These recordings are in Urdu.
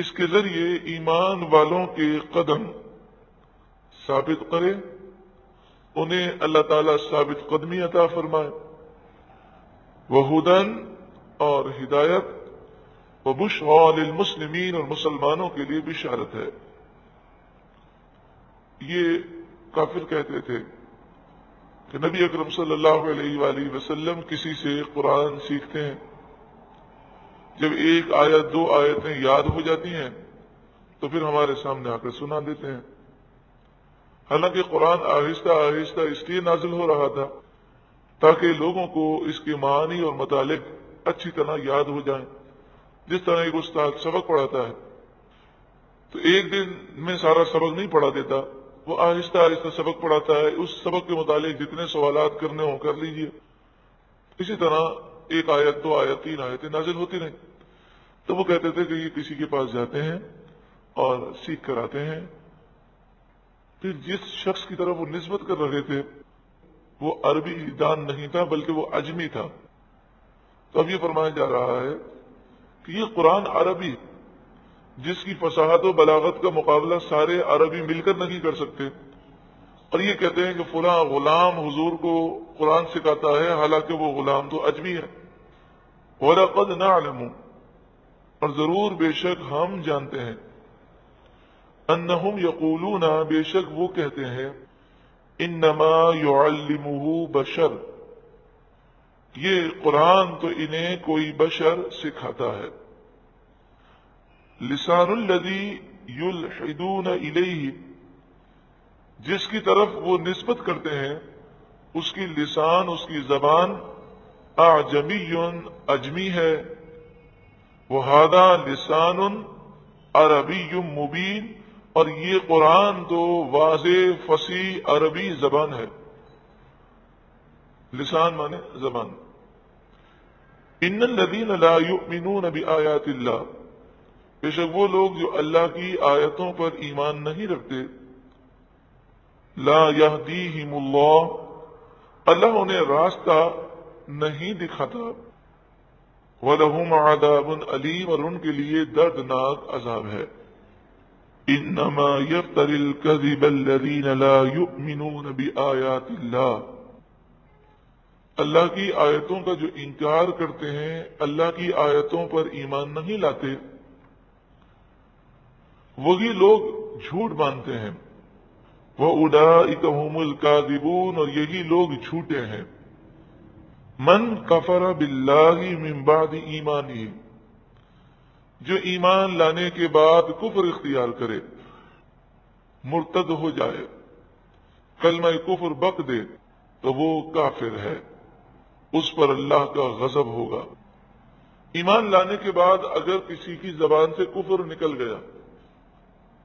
اس کے ذریعے ایمان والوں کے قدم ثابت کرے، انہیں اللہ تعالیٰ ثابت قدمی عطا فرمائے، وہدن اور ہدایت، وبشریٰ للمسلمین اور مسلمانوں کے لیے بشارت ہے۔ یہ کافر کہتے تھے کہ نبی اکرم صلی اللہ علیہ وآلہ وسلم کسی سے قرآن سیکھتے ہیں، جب ایک آیت دو آیتیں یاد ہو جاتی ہیں تو پھر ہمارے سامنے آ کر سنا دیتے ہیں۔ حالانکہ قرآن آہستہ آہستہ اس لیے نازل ہو رہا تھا تاکہ لوگوں کو اس کے معانی اور مطالب اچھی طرح یاد ہو جائیں۔ جس طرح ایک استاد سبق پڑھاتا ہے تو ایک دن میں سارا سبق نہیں پڑھا دیتا، وہ آہستہ آہستہ سبق پڑھاتا ہے، اس سبق کے متعلق جتنے سوالات کرنے ہوں کر لیجئے۔ اسی طرح ایک آیت دو آیت تین آیتیں نازل ہوتی رہیں۔ تو وہ کہتے تھے کہ یہ کسی کے پاس جاتے ہیں اور سیکھ کر آتے ہیں، پھر جس شخص کی طرف وہ نسبت کر رہے تھے وہ عربی دان نہیں تھا بلکہ وہ عجمی تھا۔ تو اب یہ فرمایا جا رہا ہے کہ یہ قرآن عربی جس کی فصاحت و بلاغت کا مقابلہ سارے عربی مل کر نہیں کر سکتے، اور یہ کہتے ہیں کہ فلاں غلام حضور کو قرآن سکھاتا ہے، حالانکہ وہ غلام تو عجمی ہے۔ وَلَقَدْ نَعْلَمُ، اور ضرور بے شک ہم جانتے ہیں، انہم یقولون، بے شک وہ کہتے ہیں، انما یعلمہ بشر، یہ قرآن تو انہیں کوئی بشر سکھاتا ہے۔ لسان الذی یلحدون الیہ، جس کی طرف وہ نسبت کرتے ہیں اس کی لسان، اس کی زبان، اعجمی، اجمی ہے، وہذا لسان عربی مبین، اور یہ قرآن تو واضح فصیح عربی زبان ہے۔ لسان مانے زبان۔ ان الذین لا یؤمنون بآیات اللہ، بے شک وہ لوگ جو اللہ کی آیتوں پر ایمان نہیں رکھتے، لا یہدیہم اللہ، اللہ انہیں راستہ نہیں دکھاتا، وَلَهُمْ عَذَابٌ علیم، اور ان کے لیے دردناک عذاب ہے۔ انما یفتری الکذب الذین لا یؤمنون بآیات اللہ، اللہ کی آیتوں کا جو انکار کرتے ہیں، اللہ کی آیتوں پر ایمان نہیں لاتے، وہی لوگ جھوٹ مانتے ہیں۔ وَأُولَئِكَ هُمُ الْكَاذِبُونَ، اور یہی لوگ جھوٹے ہیں۔ من کفر باللہ من بعد ایمانہ، جو ایمان لانے کے بعد کفر اختیار کرے، مرتد ہو جائے، کلمہ کفر بک دے، تو وہ کافر ہے، اس پر اللہ کا غضب ہوگا۔ ایمان لانے کے بعد اگر کسی کی زبان سے کفر نکل گیا،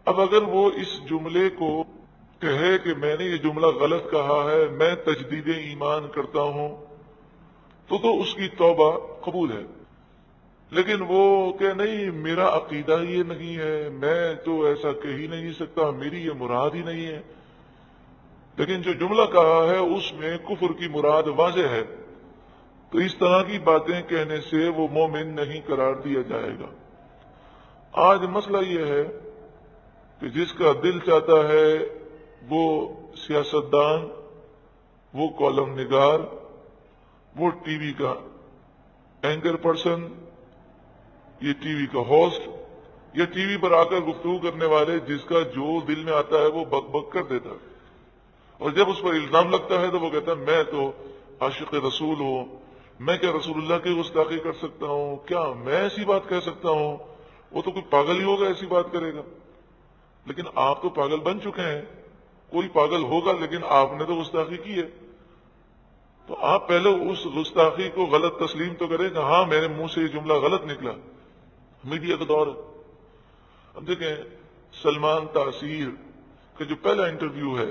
اب اگر وہ اس جملے کو کہے کہ میں نے یہ جملہ غلط کہا ہے، میں تجدید ایمان کرتا ہوں، تو اس کی توبہ قبول ہے۔ لیکن وہ کہ نہیں، میرا عقیدہ یہ نہیں ہے، میں تو ایسا کہہ ہی نہیں سکتا، میری یہ مراد ہی نہیں ہے، لیکن جو جملہ کہا ہے اس میں کفر کی مراد واضح ہے، تو اس طرح کی باتیں کہنے سے وہ مومن نہیں قرار دیا جائے گا۔ آج مسئلہ یہ ہے کہ جس کا دل چاہتا ہے وہ سیاستدان، وہ کالم نگار، وہ ٹی وی کا اینکر پرسن، یہ ٹی وی کا ہوسٹ، یا ٹی وی پر آ کر گفتگو کرنے والے، جس کا جو دل میں آتا ہے وہ بک بک کر دیتا ہے، اور جب اس پر الزام لگتا ہے تو وہ کہتا ہے میں تو عاشق رسول ہوں، میں کیا رسول اللہ کی گستاخی کر سکتا ہوں؟ کیا میں ایسی بات کہہ سکتا ہوں؟ وہ تو کوئی پاگل ہی ہوگا ایسی بات کرے گا۔ لیکن آپ تو پاگل بن چکے ہیں، کوئی پاگل ہوگا لیکن آپ نے تو گستاخی کی ہے، تو آپ پہلے اس گستاخی کو غلط تسلیم تو کریں کہ ہاں میرے منہ سے یہ جملہ غلط نکلا۔ میڈیا کا دور ہے۔ اب دیکھیں، سلمان تاثیر کا جو پہلا انٹرویو ہے،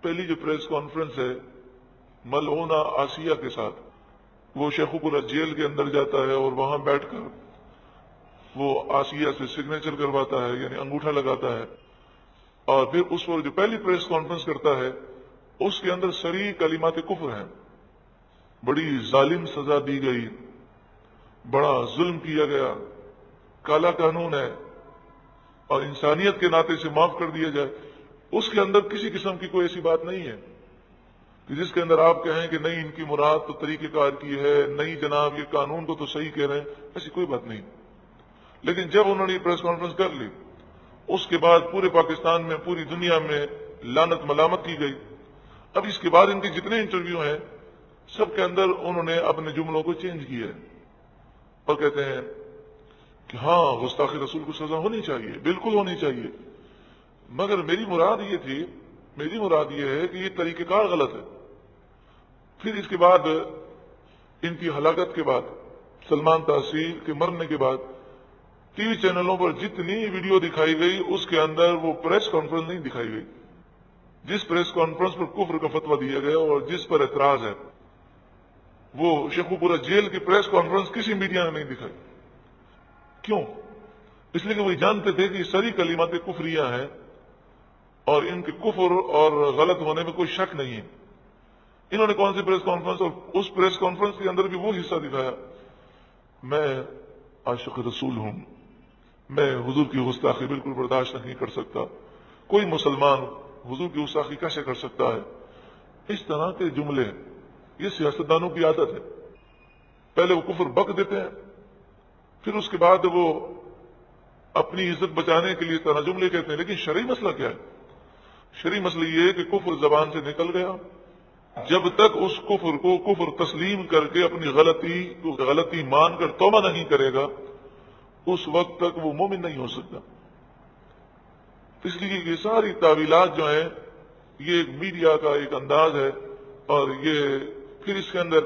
پہلی جو پریس کانفرنس ہے ملعونہ آسیہ کے ساتھ، وہ شیخو پورہ جیل کے اندر جاتا ہے اور وہاں بیٹھ کر وہ آسیہ سے سگنیچر کرواتا ہے، یعنی انگوٹھا لگاتا ہے، اور پھر اس پر جو پہلی پریس کانفرنس کرتا ہے اس کے اندر صریح کلمات کفر ہیں، بڑی ظالم سزا دی گئی، بڑا ظلم کیا گیا، کالا قانون ہے، اور انسانیت کے ناطے سے معاف کر دیا جائے، اس کے اندر کسی قسم کی کوئی ایسی بات نہیں ہے کہ جس کے اندر آپ کہیں کہ نہیں ان کی مراد تو طریقہ کار کی ہے، نہیں جناب یہ قانون کو تو صحیح کہہ رہے ہیں، ایسی کوئی بات نہیں۔ لیکن جب انہوں نے یہ پریس کانفرنس کر لی، اس کے بعد پورے پاکستان میں، پوری دنیا میں لعنت ملامت کی گئی۔ اب اس کے بعد ان کے جتنے انٹرویو ہیں سب کے اندر انہوں نے اپنے جملوں کو چینج کیا ہے اور کہتے ہیں کہ ہاں گستاخی رسول کو سزا ہونی چاہیے، بالکل ہونی چاہیے، مگر میری مراد یہ ہے کہ یہ طریقہ کار غلط ہے۔ پھر اس کے بعد ان کی ہلاکت کے بعد، سلمان تحصیل کے مرنے کے بعد ٹی وی چینلوں پر جتنی ویڈیو دکھائی گئی اس کے اندر وہ پریس کانفرنس نہیں دکھائی گئی۔ جس پریس کانفرنس پر کفر کا فتویٰ دیا گیا اور جس پر اعتراض ہے، وہ شیخوپورہ جیل کی پریس کانفرنس کسی میڈیا نے نہیں دکھائی۔ کیوں؟ اس لیے کہ وہ جانتے تھے کہ یہ ساری کلمات کفریہ ہیں اور ان کے کفر اور غلط ہونے میں کوئی شک نہیں ہے۔ انہوں نے کون سی پریس کانفرنس، اور اس پریس کانفرنس کے اندر بھی وہ حصہ دکھایا، میں عاشق رسول ہوں، میں حضور کی گستاخی بالکل برداشت نہیں کر سکتا، کوئی مسلمان حضور کی گستاخی کیسے کر سکتا ہے؟ اس طرح کے جملے، یہ سیاستدانوں کی عادت ہے، پہلے وہ کفر بک دیتے ہیں، پھر اس کے بعد وہ اپنی عزت بچانے کے لیے اس طرح جملے کہتے ہیں۔ لیکن شرعی مسئلہ کیا ہے؟ شرعی مسئلہ یہ ہے کہ کفر زبان سے نکل گیا، جب تک اس کفر کو کفر تسلیم کر کے اپنی غلطی مان کر توبہ نہیں کرے گا، اس وقت تک وہ مومن نہیں ہو سکتا۔ اس لیے یہ ساری تعویلات جو ہیں یہ ایک میڈیا کا ایک انداز ہے، اور یہ پھر اس کے اندر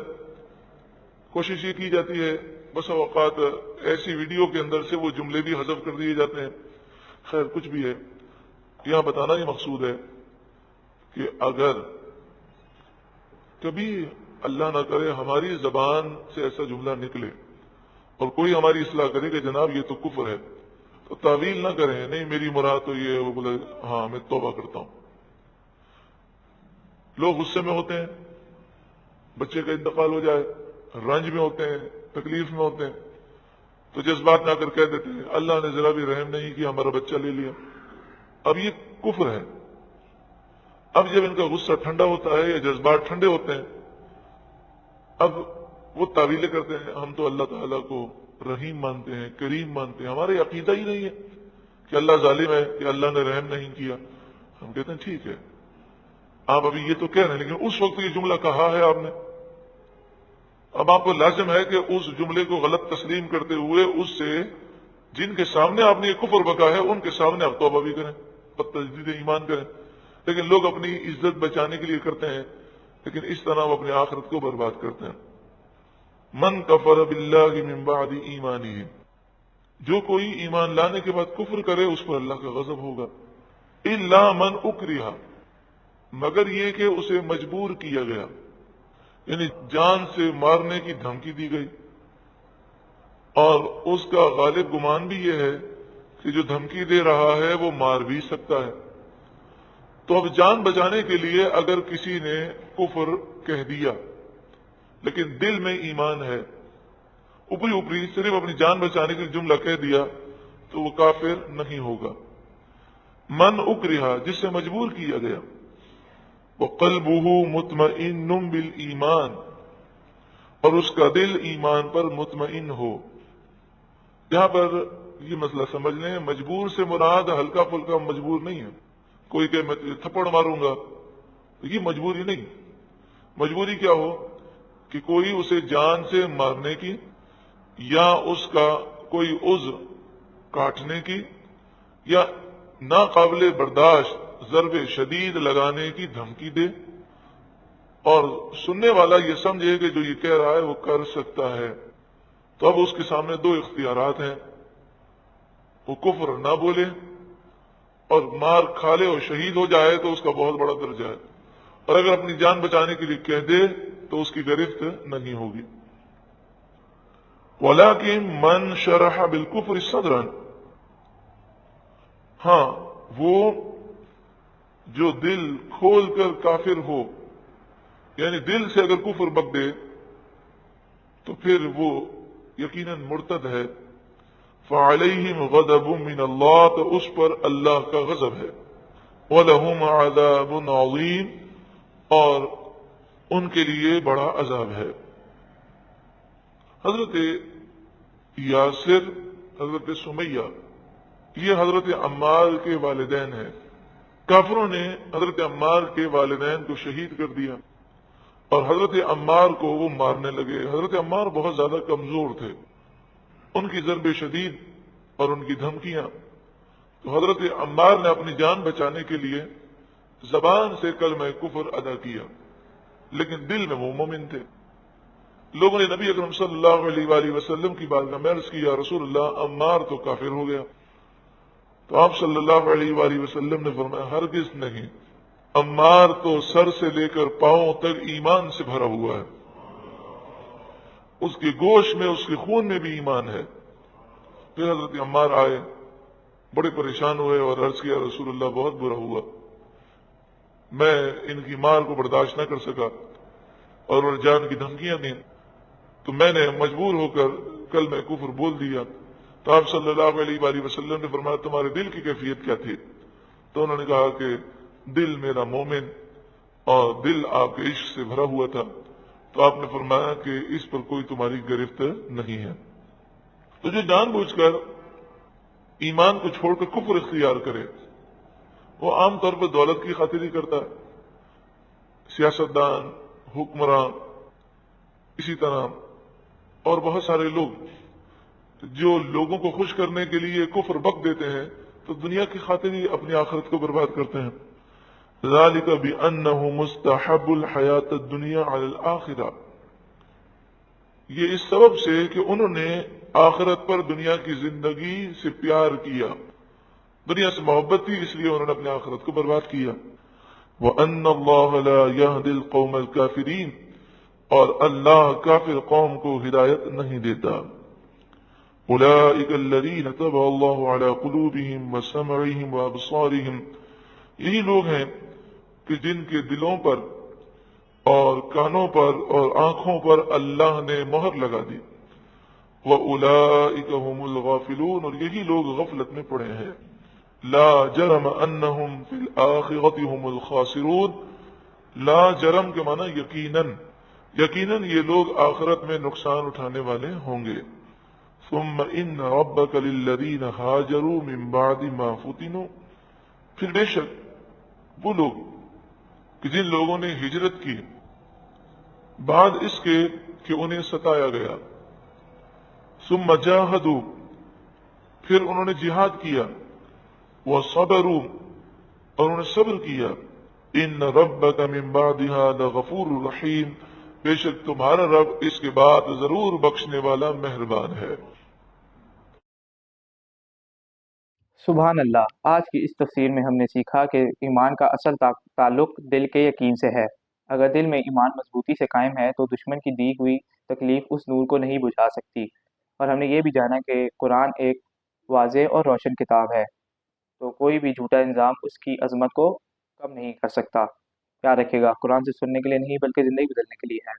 کوشش یہ کی جاتی ہے، بس اوقات ایسی ویڈیو کے اندر سے وہ جملے بھی حذف کر دیے جاتے ہیں۔ خیر کچھ بھی ہے، یہاں بتانا یہ مقصود ہے کہ اگر کبھی اللہ نہ کرے ہماری زبان سے ایسا جملہ نکلے اور کوئی ہماری اصلاح کرے کہ جناب یہ تو کفر ہے، تو تعویل نہ کریں، نہیں میری مراد تو یہ، وہ بولے ہاں میں توبہ کرتا ہوں۔ لوگ غصے میں ہوتے ہیں، بچے کا انتقال ہو جائے، رنج میں ہوتے ہیں، تکلیف میں ہوتے ہیں، تو جذبات نہ کر کہہ دیتے ہیں اللہ نے ذرا بھی رحم نہیں کیا، ہمارا بچہ لے لیا۔ اب یہ کفر ہے۔ اب جب ان کا غصہ ٹھنڈا ہوتا ہے یا جذبات ٹھنڈے ہوتے ہیں، اب وہ تعویلیں کرتے ہیں، ہم تو اللہ تعالیٰ کو رحیم مانتے ہیں، کریم مانتے ہیں، ہمارے عقیدہ ہی نہیں ہے کہ اللہ ظالم ہے، کہ اللہ نے رحم نہیں کیا۔ ہم کہتے ہیں ٹھیک ہے، آپ ابھی یہ تو کہہ رہے ہیں، لیکن اس وقت یہ جملہ کہا ہے آپ نے۔ اب آپ کو لازم ہے کہ اس جملے کو غلط تسلیم کرتے ہوئے اس سے جن کے سامنے آپ نے یہ کفر بکا ہے ان کے سامنے آپ توبہ بھی کریں اور تجدید ایمان کریں۔ لیکن لوگ اپنی عزت بچانے کے لیے کرتے ہیں، لیکن اس طرح وہ اپنی آخرت کو برباد کرتے ہیں۔ من کفر باللہ من بعد ایمانہ، جو کوئی ایمان لانے کے بعد کفر کرے اس پر اللہ کا غضب ہوگا۔ الا من اکرہ، مگر یہ کہ اسے مجبور کیا گیا، یعنی جان سے مارنے کی دھمکی دی گئی، اور اس کا غالب گمان بھی یہ ہے کہ جو دھمکی دے رہا ہے وہ مار بھی سکتا ہے۔ تو اب جان بچانے کے لیے اگر کسی نے کفر کہہ دیا لیکن دل میں ایمان ہے، اوپری صرف اپنی جان بچانے کے لیے جملہ کہہ دیا، تو وہ کافر نہیں ہوگا۔ من اکرہ، جس سے مجبور کیا گیا، وقلبہ مطمئن بالایمان، اور اس کا دل ایمان پر مطمئن ہو۔ یہاں پر یہ مسئلہ سمجھ لیں، مجبور سے مراد ہلکا پھلکا مجبور نہیں ہے، کوئی کہ میں تھپڑ ماروں گا، یہ مجبوری نہیں۔ مجبوری کیا ہو کہ کوئی اسے جان سے مارنے کی یا اس کا کوئی عضو کاٹنے کی یا ناقابل برداشت ضرب شدید لگانے کی دھمکی دے، اور سننے والا یہ سمجھے کہ جو یہ کہہ رہا ہے وہ کر سکتا ہے، تو اب اس کے سامنے دو اختیارات ہیں، وہ کفر نہ بولے اور مار کھا لے اور شہید ہو جائے تو اس کا بہت بڑا درجہ ہے، اور اگر اپنی جان بچانے کے لیے کہہ دے تو اس کی گرفت نہیں ہوگی۔ وَلَكِن مَنْ شَرَحَ بِالْكُفْرِ صَدْرًا، ہاں وہ جو دل کھول کر کافر ہو، یعنی دل سے اگر کفر بک دے تو پھر وہ یقیناً مرتد ہے۔ فعلیہم غضب من اللہ، تو اس پر اللہ کا غضب ہے، وَلَهُمْ عَذَابٌ عَظِيمٌ، اور ان کے لیے بڑا عذاب ہے۔ حضرت یاسر، حضرت سمیہ، یہ حضرت عمار کے والدین ہیں۔ کافروں نے حضرت عمار کے والدین کو شہید کر دیا اور حضرت عمار کو وہ مارنے لگے۔ حضرت عمار بہت زیادہ کمزور تھے، ان کی ضرب شدید اور ان کی دھمکیاں، تو حضرت عمار نے اپنی جان بچانے کے لیے زبان سے کلمہ کفر ادا کیا، لیکن دل میں وہ مومن تھے۔ لوگوں نے نبی اکرم صلی اللہ علیہ وآلہ وسلم کی بارگاہ میں عرض کی، یا رسول اللہ، عمار تو کافر ہو گیا۔ تو آپ صلی اللہ علیہ وآلہ وسلم نے فرمایا، ہرگز نہیں، عمار تو سر سے لے کر پاؤں تک ایمان سے بھرا ہوا ہے، اس کے گوشت میں، اس کے خون میں بھی ایمان ہے۔ پھر حضرت عمار آئے، بڑے پریشان ہوئے اور عرض کیا، رسول اللہ بہت برا ہوا، میں ان کی مار کو برداشت نہ کر سکا اور انہوں نے جان کی دھمکیاں دیں، تو میں نے مجبور ہو کر کلمہ کفر بول دیا۔ تو آپ صلی اللہ علیہ وآلہ وسلم نے فرمایا، تمہارے دل کی کیفیت کیا تھی؟ تو انہوں نے کہا کہ دل میرا مومن اور دل آپ کے عشق سے بھرا ہوا تھا۔ تو آپ نے فرمایا کہ اس پر کوئی تمہاری گرفت نہیں ہے۔ تو جو جان بوجھ کر ایمان کو چھوڑ کر کفر اختیار کرے، وہ عام طور پر دولت کی خاطر ہی کرتا ہے۔ سیاستدان، حکمراں، اسی طرح اور بہت سارے لوگ جو لوگوں کو خوش کرنے کے لیے کفر بک دیتے ہیں، تو دنیا کی خاطر ہی اپنی آخرت کو برباد کرتے ہیں۔ ذالک بأنہ مستحب الحیات الدنیا علی الآخرہ، یہ اس سبب سے کہ انہوں نے آخرت پر دنیا کی زندگی سے پیار کیا، دنیا سے محبت تھی، اس لیے انہوں نے اپنی آخرت کو برباد کیا۔ وَأَنَّ اللَّهَ لَا يَهْدِي الْقَوْمَ الْكَافِرِينَ، اور اللہ کافر قوم کو ہدایت نہیں دیتا۔ أُولَئِكَ الَّذِينَ طَبَعَ اللَّهُ عَلَى قُلُوبِهِمْ وَسَمْعِهِمْ وَأَبْصَارِهِمْ، یہی لوگ ہیں کہ جن کے دلوں پر اور کانوں پر اور آنکھوں پر اللہ نے مہر لگا دی۔ وَأُولَئِكَ هُمُ الْغَافِلُونَ، اور یہی لوگ غفلت میں پڑے ہیں۔ لا جرم انہم فی الآخرۃ هم الخاسرون، لا جرم کے معنی یقیناً، یقیناً یہ لوگ آخرت میں نقصان اٹھانے والے ہوں گے۔ ثم ان ربک للذین ہاجروا من بعد ما فتنوا، پھر بے شک وہ لوگ کہ جن لوگوں نے ہجرت کی بعد اس کے کہ انہیں ستایا گیا، ثم جاہدوا، پھر انہوں نے جہاد کیا، وصبروا، اور انہوں نے صبر کیا، ان ربک من بعدها لغفور رحیم، بے شک تمہارا رب اس کے بعد ضرور بخشنے والا مہربان ہے۔ سبحان اللہ۔ آج کی اس تفسیر میں ہم نے سیکھا کہ ایمان کا اصل تعلق دل کے یقین سے ہے۔ اگر دل میں ایمان مضبوطی سے قائم ہے تو دشمن کی دی ہوئی تکلیف اس نور کو نہیں بجھا سکتی۔ اور ہم نے یہ بھی جانا کہ قرآن ایک واضح اور روشن کتاب ہے، تو کوئی بھی جھوٹا الزام اس کی عظمت کو کم نہیں کر سکتا۔ یاد رکھیے گا، قرآن سے سننے کے لیے نہیں بلکہ زندگی بدلنے کے لیے ہے۔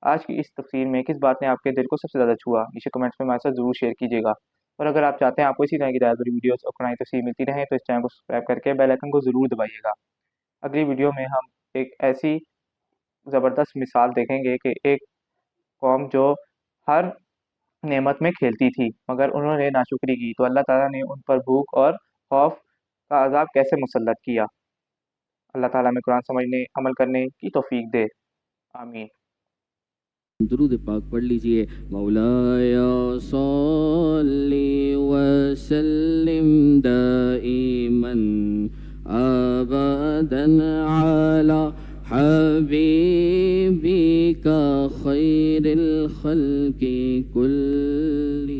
آج کی اس تفسیر میں کس بات نے آپ کے دل کو سب سے زیادہ چھوا؟ نیچے کمنٹس میں ہمارے ساتھ ضرور شیئر کیجیے گا، اور اگر آپ چاہتے ہیں آپ کو اسی طرح کی ہدایت بھری ویڈیوز اور قرآن تفسیر ملتی رہیں تو اس چینل کو سبسکرائب کر کے بیل آئکن کو ضرور دبائیے گا۔ اگلی ویڈیو میں ہم ایک ایسی زبردست مثال دیکھیں گے کہ ایک قوم جو ہر نعمت میں کھیلتی تھی مگر انہوں نے ناشکری کی، تو اللہ تعالیٰ نے ان پر بھوک اور خوف کا عذاب کیسے مسلط کیا۔ اللہ تعالیٰ میں قرآن سمجھنے، عمل کرنے کی توفیق دے، آمین۔ درود پاک پڑھ لیجئے۔ مولایا صلی وسلم دائما ابدا علی حبیبک خیر الخلق کلہم۔